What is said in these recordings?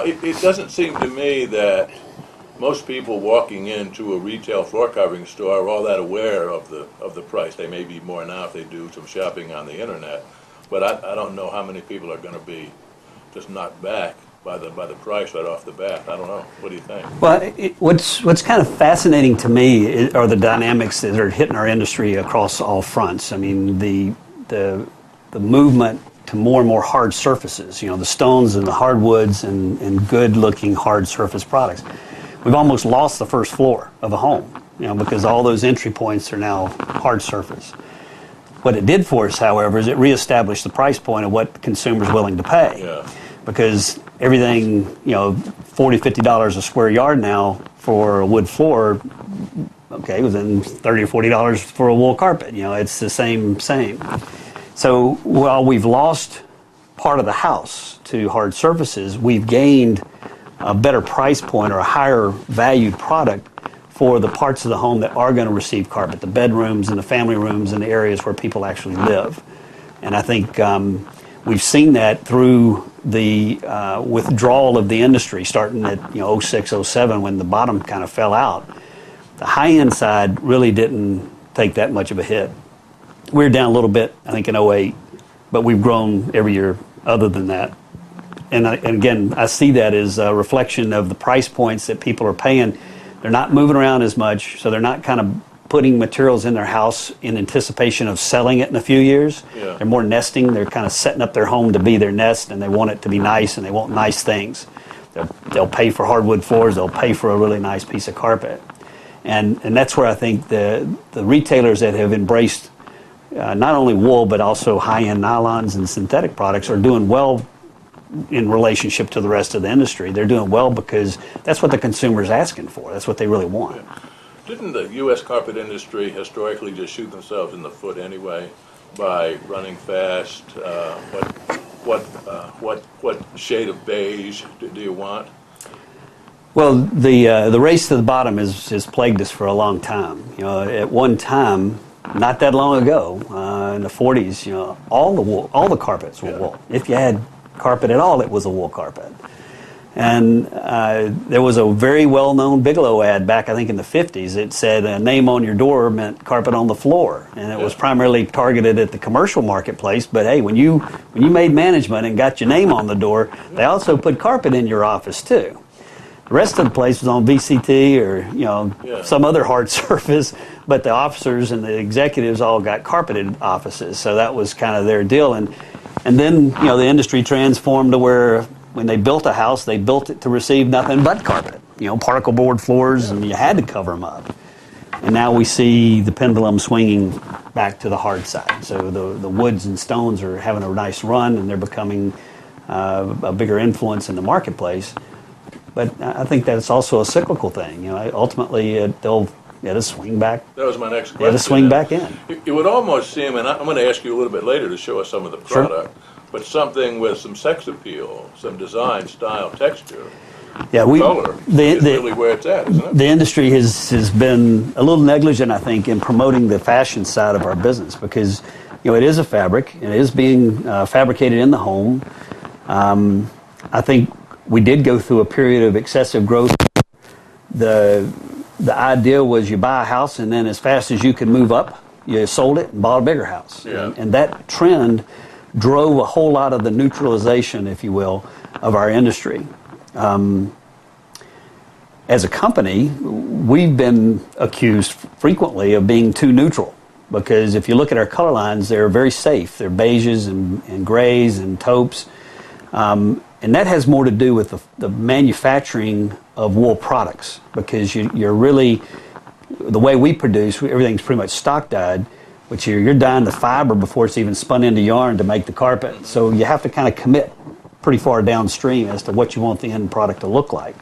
it doesn't seem to me that most people walking into a retail floor covering store are all that aware of the price. They may be more now if they do some shopping on the internet, but I don't know how many people are going to be just knocked back by the price right off the bat. I don't know. What do you think? Well, what's kind of fascinating to me are the dynamics that are hitting our industry across all fronts. I mean, the movement to more and more hard surfaces. The stones and the hardwoods and good-looking hard surface products. We've almost lost the first floor of a home, because all those entry points are now hard surface. What it did for us, however, is it reestablished the price point of what consumers are willing to pay. Yeah. Because everything, $40, $50 a square yard now for a wood floor, okay, then $30 or $40 for a wool carpet. It's the same. So while we've lost part of the house to hard surfaces, we've gained a better price point or a higher valued product for the parts of the home that are going to receive carpet, the bedrooms and the family rooms and the areas where people actually live. And I think we've seen that through the withdrawal of the industry starting at 06, 07 when the bottom kind of fell out. The high-end side really didn't take that much of a hit. We were down a little bit, I think, in 08, but we've grown every year other than that. And again, I see that as a reflection of the price points that people are paying. They're not moving around as much, so they're not kind of putting materials in their house in anticipation of selling it in a few years. Yeah. They're more nesting. They're kind of setting up their home to be their nest, and they want it to be nice, and they want nice things. They'll pay for hardwood floors. They'll pay for a really nice piece of carpet. And that's where I think the retailers that have embraced not only wool but also high-end nylons and synthetic products are doing well in relationship to the rest of the industry. They're doing well because that's what the consumer's asking for. That's what they really want. Yeah. Didn't the U.S. carpet industry historically just shoot themselves in the foot anyway by running fast? What shade of beige do you want? Well, the race to the bottom has plagued us for a long time. At one time, not that long ago, in the 40s, all the carpets were wool. If you had carpet at all, it was a wool carpet. And there was a very well-known Bigelow ad back, I think, in the 50s. It said a name on your door meant carpet on the floor. And it was primarily targeted at the commercial marketplace. But hey, when you made management and got your name on the door, they also put carpet in your office too. The rest of the place was on VCT or some other hard surface, but the officers and the executives all got carpeted offices. So that was kind of their deal. And then the industry transformed to where when they built a house, they built it to receive nothing but carpet. Particle board floors, and you had to cover them up. And now we see the pendulum swinging back to the hard side. So the woods and stones are having a nice run, and they're becoming a bigger influence in the marketplace. But I think that's also a cyclical thing. Ultimately, they'll swing back. That was my next question. It'll swing back in. It would almost seem, and I'm going to ask you a little bit later to show us some of the product, but something with some sex appeal, some design, style, texture, color is really where it's at, isn't it? The industry has been a little negligent, I think, in promoting the fashion side of our business because, it is a fabric, and it is being fabricated in the home. I think we did go through a period of excessive growth. The idea was you buy a house, and then as fast as you could move up, you sold it and bought a bigger house. Yeah. And that trend drove a whole lot of the neutralization, if you will, of our industry. As a company, we've been accused frequently of being too neutral because if you look at our color lines, they're very safe. They're beiges and grays and taupes. And that has more to do with the manufacturing of wool products because you're really, the way we produce, everything's pretty much stock dyed, which you're dyeing the fiber before it's even spun into yarn to make the carpet. So you have to kind of commit pretty far downstream as to what you want the end product to look like.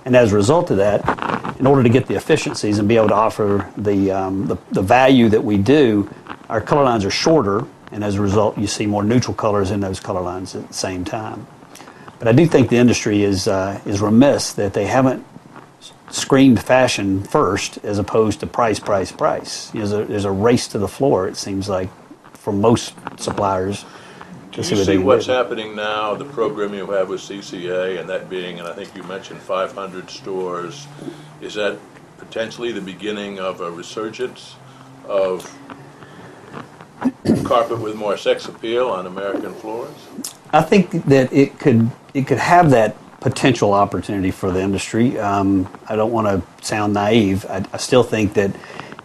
And as a result of that, in order to get the efficiencies and be able to offer the value that we do, our color lines are shorter, and as a result, you see more neutral colors in those color lines at the same time. But I do think the industry is remiss that they haven't screamed fashion first as opposed to price. There's a race to the floor, it seems like, for most suppliers. Do see you what they see can what's do. happening now, the program you have with CCA, and that being, and I think you mentioned 500 stores, is that potentially the beginning of a resurgence of carpet with more sex appeal on American floors? I think that it could have that potential opportunity for the industry. I don't want to sound naive. I still think that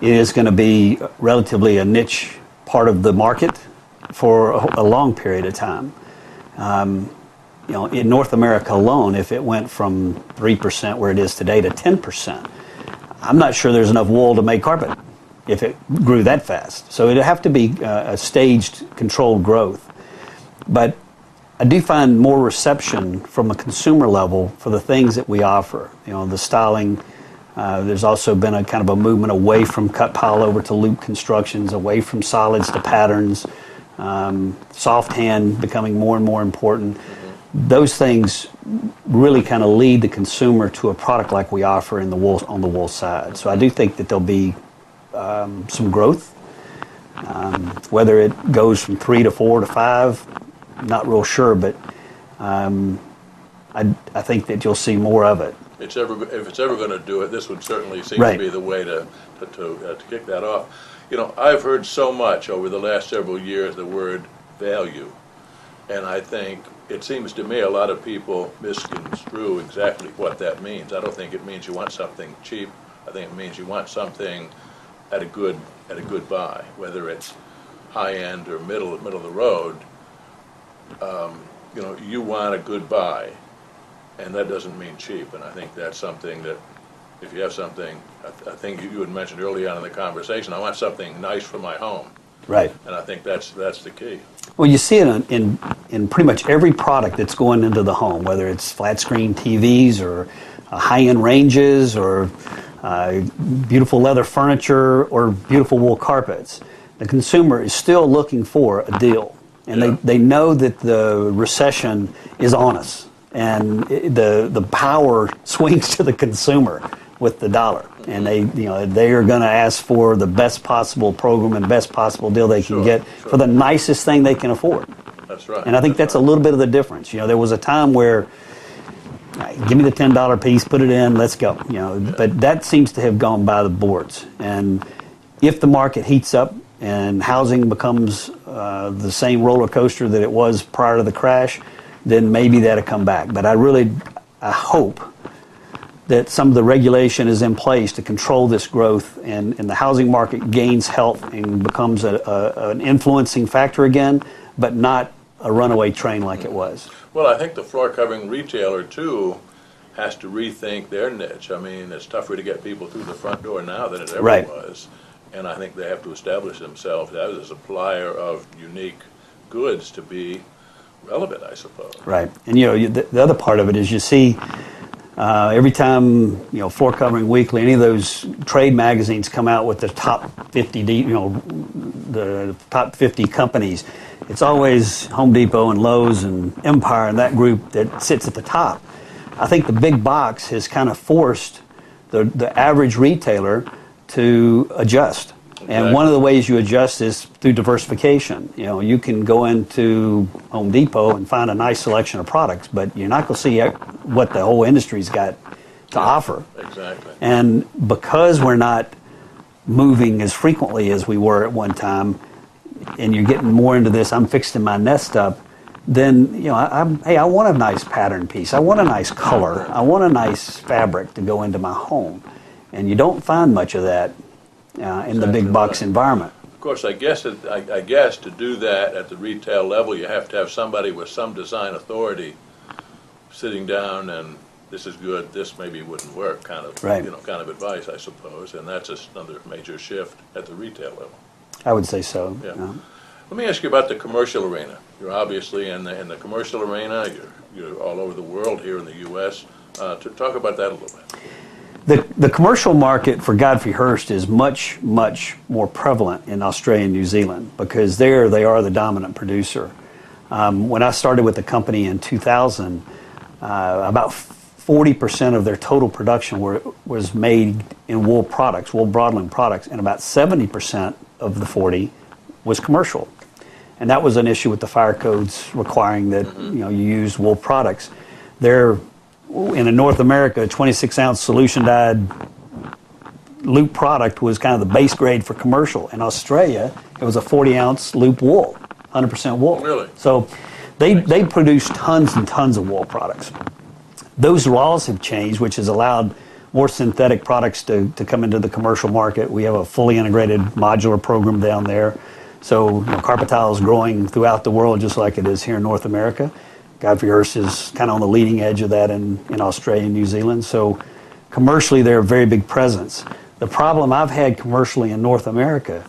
it is going to be relatively a niche part of the market for a long period of time. In North America alone, if it went from 3% where it is today to 10%, I'm not sure there's enough wool to make carpet if it grew that fast. So it'd have to be a staged, controlled growth. But I do find more reception from a consumer level for the things that we offer. The styling. There's also been a kind of a movement away from cut pile over to loop constructions, away from solids to patterns, soft hand becoming more and more important. Those things really kind of lead the consumer to a product like we offer in the wool, on the wool side. So I do think that there'll be some growth. Whether it goes from 3 to 4 to 5, not real sure, but I think that you'll see more of it. If it's ever going to do it, this would certainly seem Right. to be the way to kick that off. I've heard so much over the last several years the word value, and I think it seems to me a lot of people misconstrue exactly what that means. I don't think it means you want something cheap. I think it means you want something at a good buy, whether it's high end or middle of the road. You want a good buy. And that doesn't mean cheap, and I think that's something that, if you have something, I think you had mentioned early on in the conversation, I want something nice for my home. Right. And I think that's the key. Well, you see it in pretty much every product that's going into the home, whether it's flat screen TVs or high-end ranges or beautiful leather furniture or beautiful wool carpets. The consumer is still looking for a deal, and they know that the recession is on us. And the power swings to the consumer with the dollar, and they are going to ask for the best possible program and best possible deal they can get for the nicest thing they can afford. That's right. And I think that's a little bit of the difference. There was a time where, give me the $10 piece, put it in, let's go. But that seems to have gone by the boards. And if the market heats up and housing becomes the same roller coaster that it was prior to the crash, then maybe that'll come back. But I hope that some of the regulation is in place to control this growth, and the housing market gains health and becomes an influencing factor again, but not a runaway train like it was. Well, I think the floor covering retailer, too, has to rethink their niche. I mean, it's tougher to get people through the front door now than it ever was. And I think they have to establish themselves as a supplier of unique goods to be relevant, I suppose. Right. And the other part of it is you see every time Floor Covering Weekly, any of those trade magazines come out with the top 50, the top 50 companies, it's always Home Depot and Lowe's and Empire and that group that sits at the top. I think the big box has kind of forced the average retailer to adjust. And one of the ways you adjust is through diversification. You can go into Home Depot and find a nice selection of products, but you're not going to see what the whole industry's got to offer. Exactly. And because we're not moving as frequently as we were at one time, and you're getting more into this, I'm fixing my nest up, then, I want a nice pattern piece. I want a nice color. I want a nice fabric to go into my home. And you don't find much of that in the big box environment. Of course, I guess to do that at the retail level, you have to have somebody with some design authority sitting down and this is good, this maybe wouldn't work kind of kind of advice, I suppose. And that's another major shift at the retail level. I would say so. Yeah. Let me ask you about the commercial arena. You're obviously in the commercial arena. You're all over the world here in the U.S. To talk about that a little bit. The commercial market for Godfrey Hirst is much, much more prevalent in Australia and New Zealand because there they are the dominant producer. When I started with the company in 2000, about 40% of their total production was made in wool products, wool broadloom products, and about 70% of the 40 was commercial. and that was an issue with the fire codes requiring that you use wool products. There, in North America, a 26-ounce solution dyed loop product was kind of the base grade for commercial. In Australia, it was a 40-ounce loop wool, 100% wool. Really? So they produce tons and tons of wool products. Those laws have changed, which has allowed more synthetic products to come into the commercial market. We have a fully integrated modular program down there. So carpet tile is growing throughout the world just like it is here in North America. Godfrey Hirst is kind of on the leading edge of that in Australia and New Zealand. So commercially, they're a very big presence. The problem I've had commercially in North America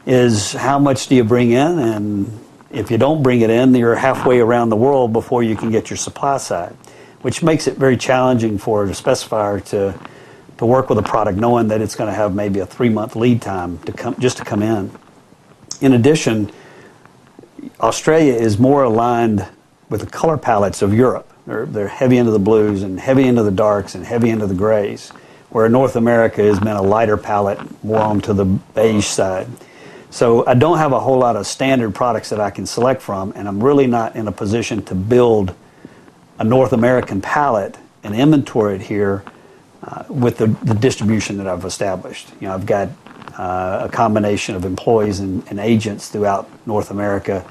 is how much do you bring in, and if you don't bring it in, you're halfway around the world before you can get your supply side, which makes it very challenging for the specifier to work with a product knowing that it's going to have maybe a 3-month lead time to come in. In addition, Australia is more aligned with the color palettes of Europe. They're heavy into the blues and heavy into the darks and heavy into the grays, where North America has been a lighter palette, more onto the beige side. So I don't have a whole lot of standard products that I can select from, and I'm really not in a position to build a North American palette and inventory it here with the distribution that I've established. I've got a combination of employees and agents throughout North America.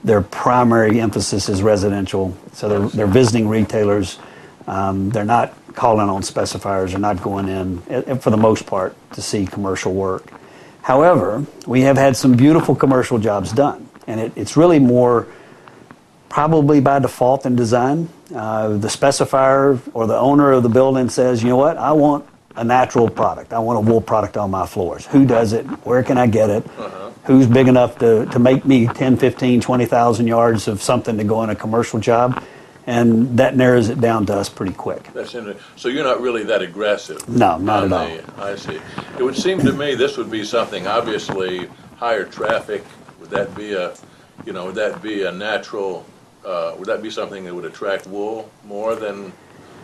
Their primary emphasis is residential, so they're visiting retailers. They're not calling on specifiers. They're not going in, for the most part, to see commercial work. However, we have had some beautiful commercial jobs done, and it's really more probably by default than design. The specifier or the owner of the building says, you know what, I want a natural product. I want a wool product on my floors. Who does it? Where can I get it? Who's big enough to make me 10, 15, 20,000 yards of something to go in a commercial job? And that narrows it down to us pretty quick. That's interesting. So you're not really that aggressive? No, not at all. I see. It would seem to me this would be something, obviously, higher traffic. Would that be a natural, would that be something that would attract wool more than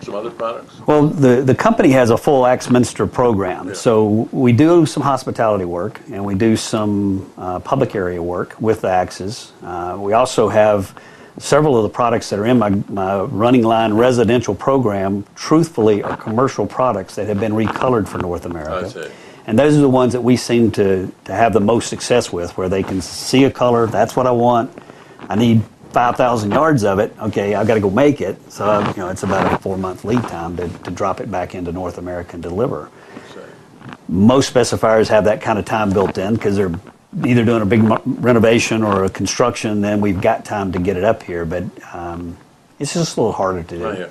some other products? Well, the company has a full Axminster program. Yeah. So we do some hospitality work, and we do some public area work with the Axes. We also have several of the products that are in my running line residential program, truthfully, are commercial products that have been recolored for North America. I see. And those are the ones that we seem to have the most success with, where they can see a color, that's what I want, I need 5,000 yards of it, okay, I've got to go make it. So, it's about a 4-month lead time to drop it back into North America and deliver. Most specifiers have that kind of time built in because they're either doing a big renovation or a construction, then we've got time to get it up here, but it's just a little harder to do. Right here.